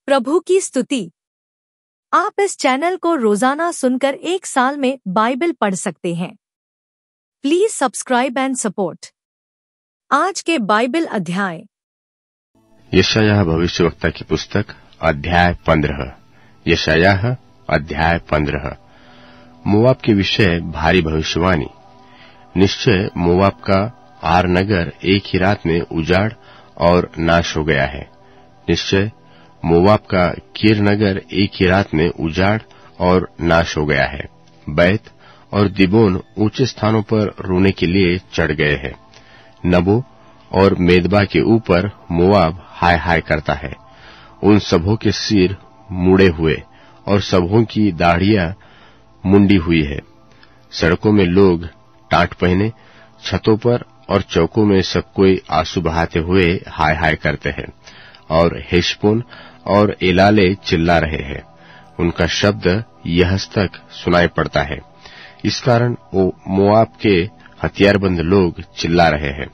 प्रभु की स्तुति। आप इस चैनल को रोजाना सुनकर 1 साल में बाइबल पढ़ सकते हैं। Please subscribe and support. आज के बाइबल अध्याय। यशायाह भविष्यवक्ता की पुस्तक अध्याय 15। यशायाह अध्याय 15। मोआब के विषय भारी भविष्यवाणी। निश्चय मोआब का आर नगर एक ही रात में उजाड़ और नाश हो गया है। निश्चय मोआब का कीर नगर एक ही रात में उजाड़ और नाश हो गया है। बैत और दिबोन ऊंचे स्थानों पर रोने के लिए चढ़ गए हैं। नबो और मेदबा के ऊपर मोआब हाय हाय करता है। उन सबों के सिर मुड़े हुए और सबों की दाढ़ियां मुंडी हुई है। सड़कों में लोग टाट पहने, छतों पर और चौकों में सब कोई आंसू बहाते हुए हाय हाय करते हैं। और हेशबोन और एलाले चिल्ला रहे हैं। उनका शब्द यहस तक सुनाई पड़ता है। इस कारण वो मोआब के हथियारबंद लोग चिल्ला रहे हैं।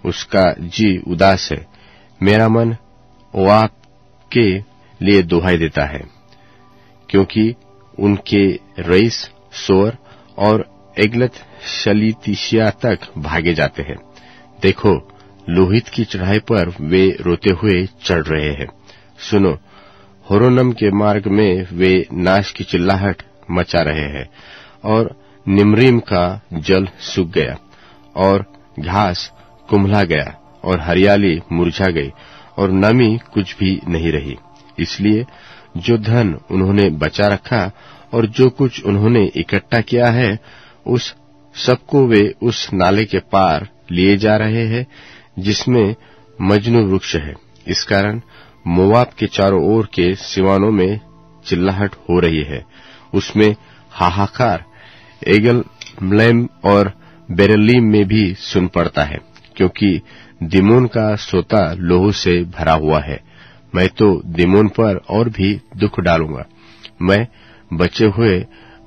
उसका जी उदास है। मेरा मन मोआब के लिए दुहाई देता है, क्योंकि उनके रईस सोर और एगलत शलीतिशिया तक भागे जाते हैं। देखो, लोहित की चढ़ाई पर वे रोते हुए चढ़ रहे हैं। सुनो, होरोनम के मार्ग में वे नाश की चिल्लाहट मचा रहे हैं। और निम्रीम का जल सूख गया और घास कुम्हला गया और हरियाली मुरझा गई और नमी कुछ भी नहीं रही। इसलिए जो धन उन्होंने बचा रखा और जो कुछ उन्होंने इकट्ठा किया है, उस सबको वे उस नाले के पार लिए जा रहे हैं जिसमें मजनू वृक्ष है। इस कारण मोआब के चारों ओर के सिवानों में चिल्लाहट हो रही है। उसमें हाहाकार एगल मलैम और बेरेलीम में भी सुन पड़ता है, क्योंकि दिमोन का सोता लोहू से भरा हुआ है। मैं तो दिमोन पर और भी दुख डालूंगा। मैं बचे हुए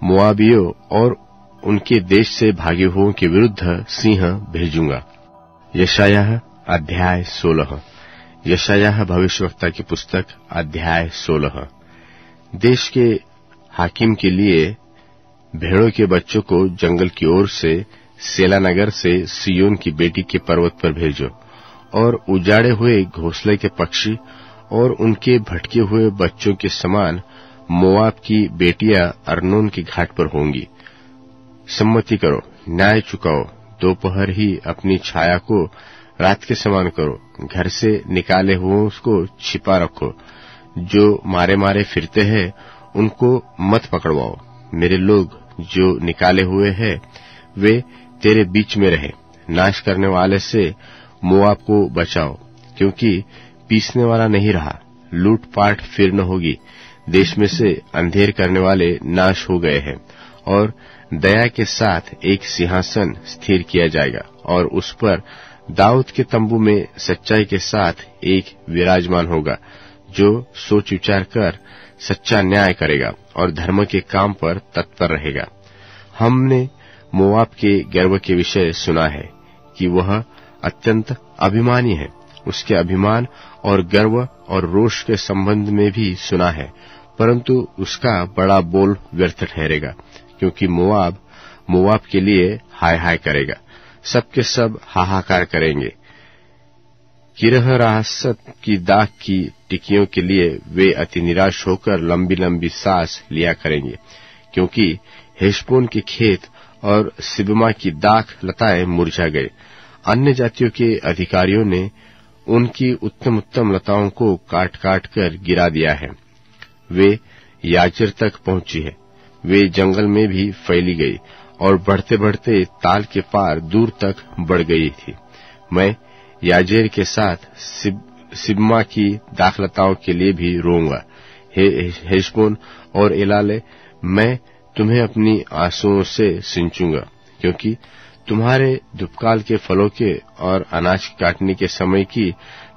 मोआबियों और उनके देश से भागे हुओं के विरुद्ध सिंह भेजूंगा। यशायाह अध्याय 16। यशायाह भविष्यवक्ता की पुस्तक अध्याय 16। देश के हाकिम के लिए भेड़ों के बच्चों को जंगल की ओर से सेला नगर से सियोन की बेटी के पर्वत पर भेजो। और उजाड़े हुए घोंसले के पक्षी और उनके भटके हुए बच्चों के समान मोआब की बेटियां अर्नोन के घाट पर होंगी। सम्मति करो, न्याय चुकाओ। दोपहर ही अपनी छाया को रात के समान करो। घर से निकाले हुओं उसको छिपा रखो। जो मारे मारे फिरते हैं उनको मत पकड़वाओ। मेरे लोग जो निकाले हुए हैं वे तेरे बीच में रहे। नाश करने वाले से मोआब को बचाओ, क्योंकि पीसने वाला नहीं रहा। लूटपाट फिर न होगी। देश में से अंधेर करने वाले नाश हो गए हैं और दया के साथ एक सिंहासन स्थिर किया जाएगा और उस पर दाऊद के तंबू में सच्चाई के साथ एक विराजमान होगा, जो सोच विचार कर सच्चा न्याय करेगा और धर्म के काम पर तत्पर रहेगा। हमने मोआब के गर्व के विषय सुना है कि वह अत्यंत अभिमानी है। उसके अभिमान और गर्व और रोष के संबंध में भी सुना है, परंतु उसका बड़ा बोल व्यर्थ ठहरेगा, क्योंकि मोआब के लिए हाय हाय करेगा। सबके सब हाहाकार करेंगे। किरहरासत की दाख की टिकियों के लिए वे अति निराश होकर लंबी लंबी सांस लिया करेंगे, क्योंकि हेशबोन के खेत और सिबमा की दाख लताएं मुरझा गए। अन्य जातियों के अधिकारियों ने उनकी उत्तम उत्तम लताओं को काट काट कर गिरा दिया है। वे याजेर तक पहुंची है। वे जंगल में भी फैली गई और बढ़ते बढ़ते ताल के पार दूर तक बढ़ गई थी। मैं याजेर के साथ सिबमा की दाखलताओं के लिए भी रोऊंगा। हेशबोन और एलाले, मैं तुम्हें अपनी आंसुओं से सिंचूंगा, क्योंकि तुम्हारे धूपकाल के फलों के और अनाज काटने के समय की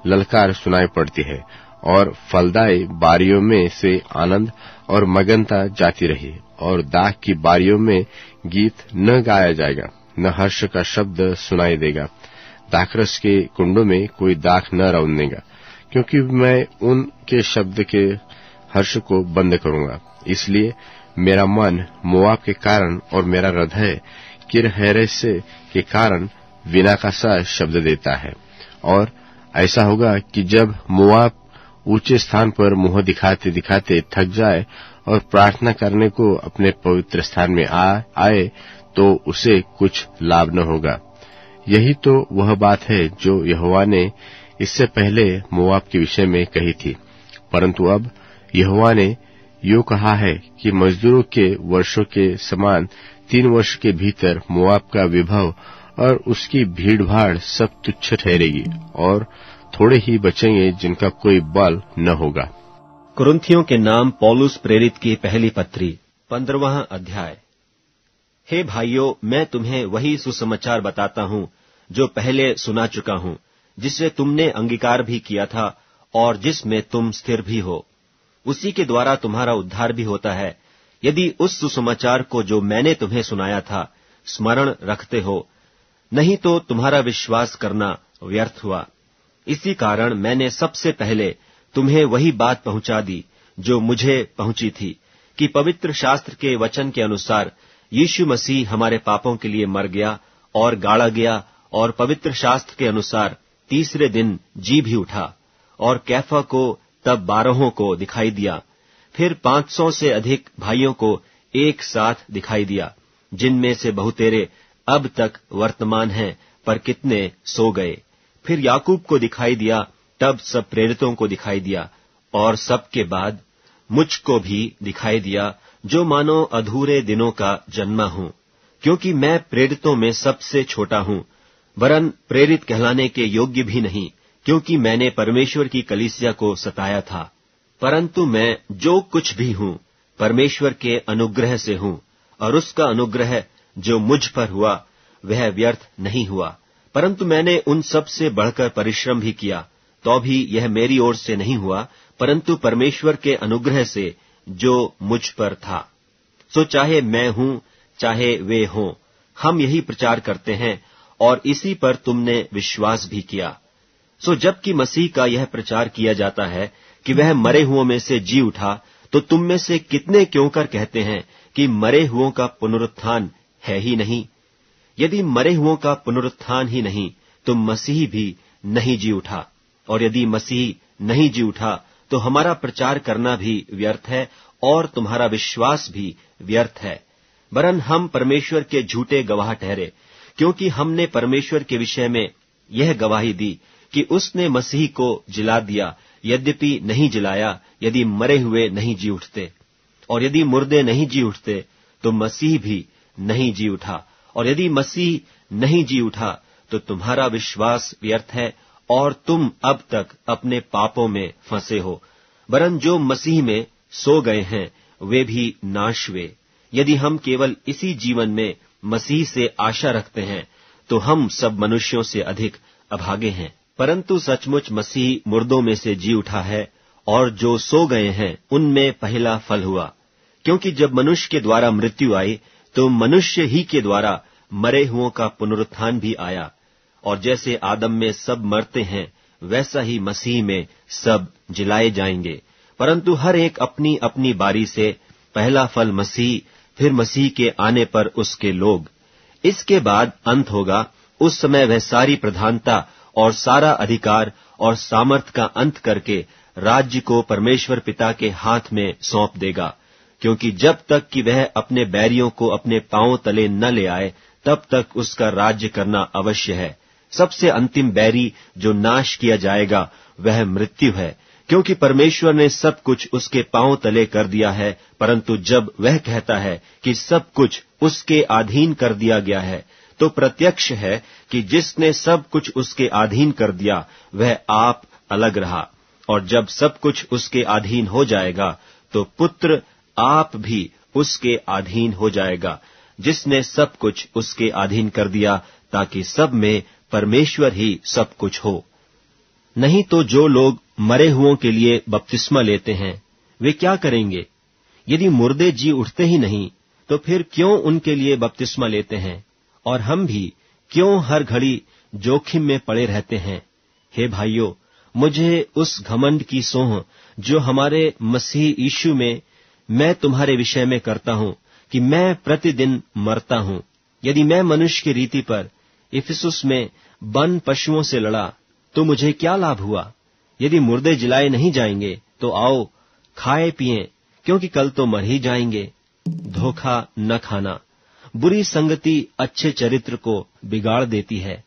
ललकार सुनाई पड़ती है और फलदायी बारियों में से आनंद और मगनता जाती रही और दाख की बारियों में गीत न गाया जाएगा, न हर्ष का शब्द सुनाई देगा। दाखरस के कुंडों में कोई दाख न रौंदेगा, क्योंकि मैं उनके शब्द के हर्ष को बंद करूंगा। इसलिए मेरा मन मोआब के कारण और मेरा हृदय किरहेरेसे के कारण विना का सा शब्द देता है। और ऐसा होगा कि जब मोआब ऊंचे स्थान पर मुंह दिखाते दिखाते थक जाए और प्रार्थना करने को अपने पवित्र स्थान में आए तो उसे कुछ लाभ न होगा। यही तो वह बात है जो यहोवा ने इससे पहले मोआब के विषय में कही थी। परंतु अब यहोवा ने यूं कहा है कि मजदूरों के वर्षों के समान 3 वर्ष के भीतर मोआब का विभव और उसकी भीड़-भाड़ सब तुच्छ ठहरेगी और थोड़े ही बचेंगे जिनका कोई बल न होगा। कुरिन्थियों के नाम पौलुस प्रेरित की पहली पत्री 15वां अध्याय। हे भाइयों, मैं तुम्हें वही सुसमाचार बताता हूँ जो पहले सुना चुका हूँ, जिससे तुमने अंगीकार भी किया था और जिसमें तुम स्थिर भी हो। उसी के द्वारा तुम्हारा उद्धार भी होता है, यदि उस सुसमाचार को जो मैंने तुम्हें सुनाया था स्मरण रखते हो। नहीं तो तुम्हारा विश्वास करना व्यर्थ हुआ। इसी कारण मैंने सबसे पहले तुम्हें वही बात पहुंचा दी जो मुझे पहुंची थी, कि पवित्र शास्त्र के वचन के अनुसार यीशु मसीह हमारे पापों के लिए मर गया और गाड़ा गया, और पवित्र शास्त्र के अनुसार तीसरे दिन जी भी उठा, और कैफा को तब 12 को दिखाई दिया, फिर 500 से अधिक भाइयों को एक साथ दिखाई दिया, जिनमें से बहुतेरे अब तक वर्तमान हैं, पर कितने सो गए। फिर याकूब को दिखाई दिया, तब सब प्रेरितों को दिखाई दिया, और सबके बाद मुझको भी दिखाई दिया, जो मानो अधूरे दिनों का जन्मा हूं, क्योंकि मैं प्रेरितों में सबसे छोटा हूं, वरन प्रेरित कहलाने के योग्य भी नहीं, क्योंकि मैंने परमेश्वर की कलीसिया को सताया था। परंतु मैं जो कुछ भी हूं परमेश्वर के अनुग्रह से हूं, और उसका अनुग्रह जो मुझ पर हुआ वह व्यर्थ नहीं हुआ। परंतु मैंने उन सब से बढ़कर परिश्रम भी किया, तो भी यह मेरी ओर से नहीं हुआ, परंतु परमेश्वर के अनुग्रह से जो मुझ पर था। सो चाहे मैं हूं चाहे वे हों, हम यही प्रचार करते हैं, और इसी पर तुमने विश्वास भी किया। सो जबकि मसीह का यह प्रचार किया जाता है कि वह मरे हुओं में से जी उठा, तो तुम में से कितने क्यों कर कहते हैं कि मरे हुओं का पुनरुत्थान है ही नहीं। यदि मरे हुओं का पुनरुत्थान ही नहीं, तो मसीह भी नहीं जी उठा, और यदि मसीह नहीं जी उठा, तो हमारा प्रचार करना भी व्यर्थ है, और तुम्हारा विश्वास भी व्यर्थ है। वरन हम परमेश्वर के झूठे गवाह ठहरे, क्योंकि हमने परमेश्वर के विषय में यह गवाही दी कि उसने मसीह को जिला दिया, यद्यपि नहीं जिलाया, यदि मरे हुए नहीं जी उठते। और यदि मुर्दे नहीं जी उठते, तो मसीह भी नहीं जी उठा, और यदि मसीह नहीं जी उठा, तो तुम्हारा विश्वास व्यर्थ है, और तुम अब तक अपने पापों में फंसे हो। वरन जो मसीह में सो गए हैं वे भी नाश हुए। यदि हम केवल इसी जीवन में मसीह से आशा रखते हैं, तो हम सब मनुष्यों से अधिक अभागे हैं। परंतु सचमुच मसीह मुर्दों में से जी उठा है, और जो सो गए हैं उनमें पहला फल हुआ। क्योंकि जब मनुष्य के द्वारा मृत्यु आई, तो मनुष्य ही के द्वारा मरे हुओं का पुनरुत्थान भी आया। और जैसे आदम में सब मरते हैं, वैसा ही मसीह में सब जिलाए जाएंगे। परंतु हर एक अपनी अपनी बारी से, पहला फल मसीह, फिर मसीह के आने पर उसके लोग। इसके बाद अंत होगा। उस समय वह सारी प्रधानता और सारा अधिकार और सामर्थ का अंत करके राज्य को परमेश्वर पिता के हाथ में सौंप देगा। क्योंकि जब तक कि वह अपने बैरियों को अपने पांवों तले न ले आए, तब तक उसका राज्य करना अवश्य है। सबसे अंतिम बैरी जो नाश किया जाएगा वह मृत्यु है, क्योंकि परमेश्वर ने सब कुछ उसके पांवों तले कर दिया है। परंतु जब वह कहता है कि सब कुछ उसके अधीन कर दिया गया है, तो प्रत्यक्ष है कि जिसने सब कुछ उसके अधीन कर दिया वह आप अलग रहा। और जब सब कुछ उसके अधीन हो जाएगा, तो पुत्र आप भी उसके अधीन हो जाएगा, जिसने सब कुछ उसके अधीन कर दिया, ताकि सब में परमेश्वर ही सब कुछ हो। नहीं तो जो लोग मरे हुओं के लिए बपतिस्मा लेते हैं, वे क्या करेंगे? यदि मुर्दे जी उठते ही नहीं, तो फिर क्यों उनके लिए बपतिस्मा लेते हैं? और हम भी क्यों हर घड़ी जोखिम में पड़े रहते हैं? हे भाइयों, मुझे उस घमंड की सोह जो हमारे मसीह यीशु में मैं तुम्हारे विषय में करता हूं कि मैं प्रतिदिन मरता हूं। यदि मैं मनुष्य की रीति पर इफिसुस में वन पशुओं से लड़ा तो मुझे क्या लाभ हुआ? यदि मुर्दे जिलाए नहीं जाएंगे तो आओ खाए पिएं, क्योंकि कल तो मर ही जाएंगे। धोखा न खाना। बुरी संगति अच्छे चरित्र को बिगाड़ देती है।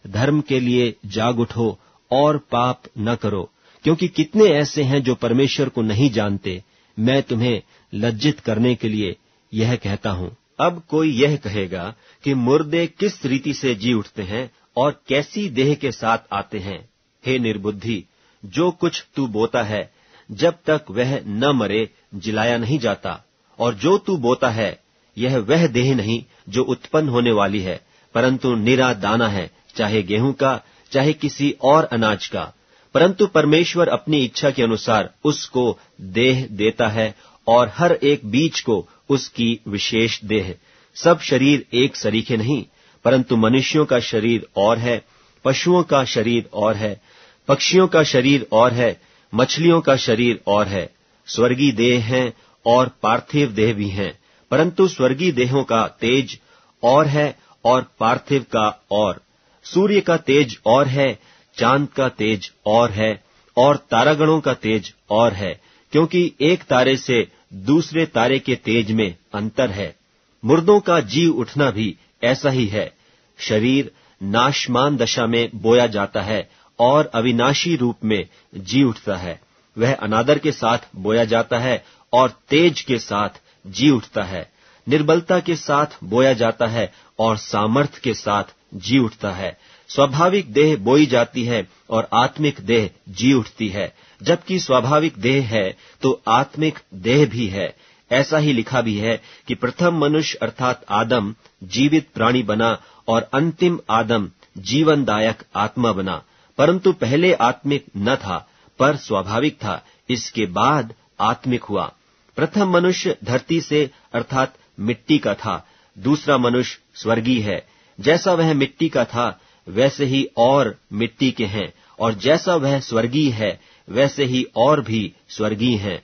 धर्म के लिए जाग उठो और पाप न करो, क्योंकि कितने ऐसे हैं जो परमेश्वर को नहीं जानते। मैं तुम्हें लज्जित करने के लिए यह कहता हूं। अब कोई यह कहेगा कि मुर्दे किस रीति से जी उठते हैं और कैसी देह के साथ आते हैं। हे निर्बुद्धि, जो कुछ तू बोता है जब तक वह न मरे जिलाया नहीं जाता, और जो तू बोता है यह वह देह नहीं जो उत्पन्न होने वाली है, परंतु निरा दाना है, चाहे गेहूं का चाहे किसी और अनाज का। परंतु परमेश्वर अपनी इच्छा के अनुसार उसको देह देता है, और हर एक बीज को उसकी विशेष देह। सब शरीर एक सरीखे नहीं, परंतु मनुष्यों का शरीर और है, पशुओं का शरीर और है, पक्षियों का शरीर और है, मछलियों का शरीर और है। स्वर्गीय देह हैं और पार्थिव देह भी हैं, परंतु स्वर्गीय देहों का तेज और है और पार्थिव का और। सूर्य का तेज और है, चांद का तेज और है, और तारागणों का तेज और है, क्योंकि एक तारे से दूसरे तारे के तेज में अंतर है। मुर्दों का जी उठना भी ऐसा ही है। शरीर नाशमान दशा में बोया जाता है और अविनाशी रूप में जी उठता है। वह अनादर के साथ बोया जाता है और तेज के साथ जी उठता है। निर्बलता के साथ बोया जाता है और सामर्थ्य के साथ जी उठता है। स्वाभाविक देह बोई जाती है और आत्मिक देह जी उठती है। जबकि स्वाभाविक देह है तो आत्मिक देह भी है। ऐसा ही लिखा भी है कि प्रथम मनुष्य अर्थात आदम जीवित प्राणी बना और अंतिम आदम जीवनदायक आत्मा बना। परंतु पहले आत्मिक न था पर स्वाभाविक था, इसके बाद आत्मिक हुआ। प्रथम मनुष्य धरती से अर्थात मिट्टी का था, दूसरा मनुष्य स्वर्गीय है। जैसा वह मिट्टी का था वैसे ही और मिट्टी के हैं, और जैसा वह स्वर्गीय है वैसे ही और भी स्वर्गीय हैं।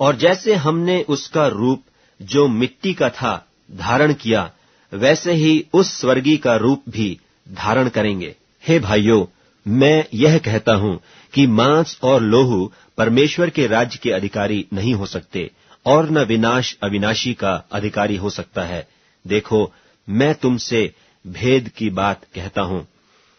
और जैसे हमने उसका रूप जो मिट्टी का था धारण किया, वैसे ही उस स्वर्गीय का रूप भी धारण करेंगे। हे भाइयों, मैं यह कहता हूं कि मांस और लोहू परमेश्वर के राज्य के अधिकारी नहीं हो सकते, और न विनाश अविनाशी का अधिकारी हो सकता है। देखो, मैं तुमसे भेद की बात कहता हूं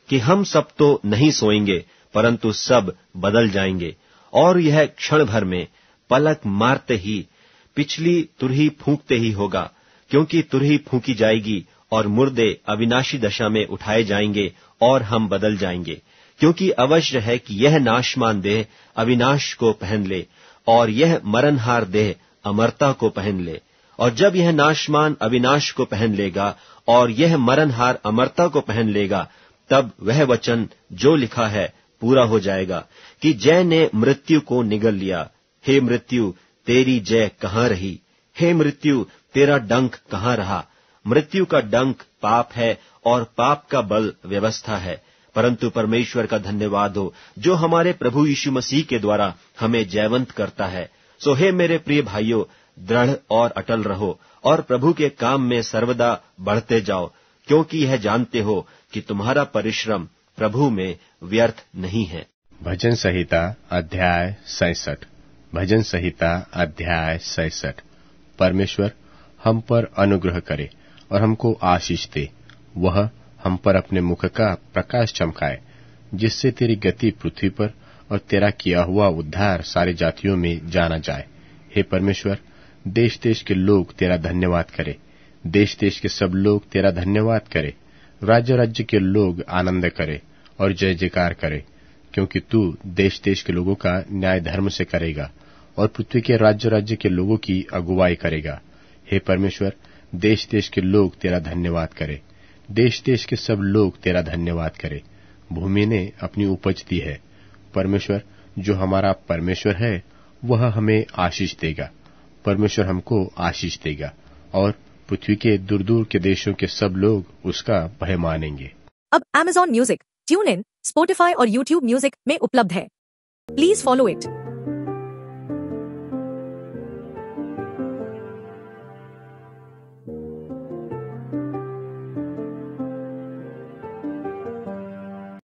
कि हम सब तो नहीं सोएंगे, परंतु सब बदल जाएंगे। और यह क्षण भर में, पलक मारते ही, पिछली तुरही फूंकते ही होगा, क्योंकि तुरही फूंकी जाएगी और मुर्दे अविनाशी दशा में उठाए जाएंगे और हम बदल जाएंगे। क्योंकि अवश्य है कि यह नाशमान देह अविनाश को पहन ले और यह मरणहार देह अमरता को पहन ले। और जब यह नाशमान अविनाश को पहन लेगा और यह मरणहार अमरता को पहन लेगा, तब वह वचन जो लिखा है पूरा हो जाएगा कि जय ने मृत्यु को निगल लिया। हे मृत्यु, तेरी जय कहाँ रही? हे मृत्यु, तेरा डंक कहाँ रहा? मृत्यु का डंक पाप है और पाप का बल व्यवस्था है। परंतु परमेश्वर का धन्यवाद हो जो हमारे प्रभु यीशु मसीह के द्वारा हमें जयवंत करता है। सो हे मेरे प्रिय भाइयों, दृढ़ और अटल रहो और प्रभु के काम में सर्वदा बढ़ते जाओ, क्योंकि यह जानते हो कि तुम्हारा परिश्रम प्रभु में व्यर्थ नहीं है। भजन संहिता अध्याय 66। भजन संहिता अध्याय 66। परमेश्वर हम पर अनुग्रह करे और हमको आशीष दे। वह हम पर अपने मुख का प्रकाश चमकाए, जिससे तेरी गति पृथ्वी पर और तेरा किया हुआ उद्धार सारी जातियों में जाना जाए। हे परमेश्वर, देश देश के लोग तेरा धन्यवाद करे। देश देश के सब लोग तेरा धन्यवाद करे। राज्य राज्य के लोग आनंद करे और जय जयकार करे, क्योंकि तू देश देश के लोगों का न्याय धर्म से करेगा और पृथ्वी के राज्य राज्य के लोगों की अगुवाई करेगा। हे परमेश्वर, देश देश के लोग तेरा धन्यवाद करे। देश देश के सब लोग तेरा धन्यवाद करे। भूमि ने अपनी उपज दी है। परमेश्वर जो हमारा परमेश्वर है वह हमें आशीष देगा। परमेश्वर हमको आशीष देगा और पृथ्वी के दूर दूर के देशों के सब लोग उसका भय मानेंगे। अब Amazon music, tune in Spotify और यूट्यूब म्यूजिक में उपलब्ध है। Please follow it.